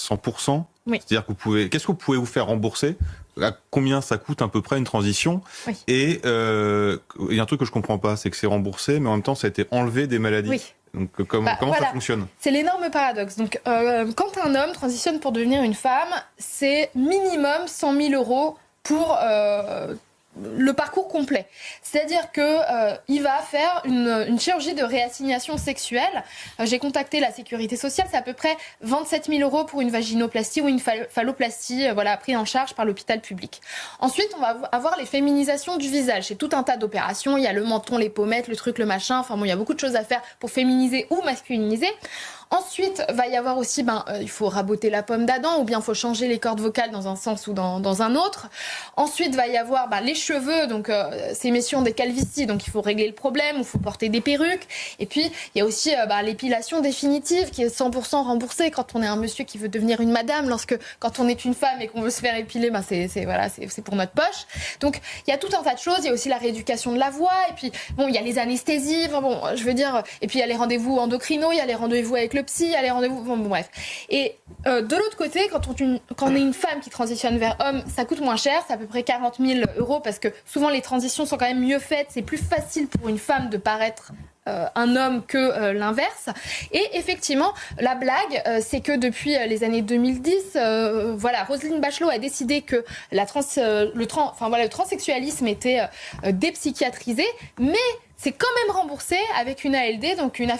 100%. Oui. C'est-à-dire que qu'est-ce que vous pouvez vous faire rembourser? À combien ça coûte à peu près une transition? Oui. Et il y a un truc que je comprends pas, c'est que c'est remboursé, mais en même temps, ça a été enlevé des maladies. Oui. Donc comment voilà. ça fonctionne? C'est l'énorme paradoxe. Donc quand un homme transitionne pour devenir une femme, c'est minimum 100 000 € pour le parcours complet. C'est-à-dire que il va faire une chirurgie de réassignation sexuelle. J'ai contacté la sécurité sociale, c'est à peu près 27 000 € pour une vaginoplastie ou une phalloplastie, pris en charge par l'hôpital public. Ensuite, on va avoir les féminisations du visage. C'est tout un tas d'opérations. Il y a le menton, les pommettes, le truc, le machin. Enfin bon, il y a beaucoup de choses à faire pour féminiser ou masculiniser. Ensuite, va y avoir aussi, il faut raboter la pomme d'Adam ou bien il faut changer les cordes vocales dans un sens ou dans un autre. Ensuite, va y avoir les cheveux, donc ces messieurs ont des calvities, donc il faut régler le problème, il faut porter des perruques. Et puis, il y a aussi l'épilation définitive qui est 100% remboursée quand on est un monsieur qui veut devenir une madame, quand on est une femme et qu'on veut se faire épiler, c'est pour notre poche. Donc, il y a tout un tas de choses. Il y a aussi la rééducation de la voix. Et puis, il y a les anesthésies. Et puis il y a les rendez-vous endocrino, il y a les rendez-vous avec le psy, il y a les rendez-vous. Bref. Et de l'autre côté, quand on est une femme qui transitionne vers homme, ça coûte moins cher, c'est à peu près 40 000 € parce que souvent les transitions sont quand même mieux faites. C'est plus facile pour une femme de paraître un homme que l'inverse. Et effectivement, la blague, c'est que depuis les années 2010, Roselyne Bachelot a décidé que le transsexualisme était dépsychiatrisé, mais c'est quand même remboursé avec une ALD, donc une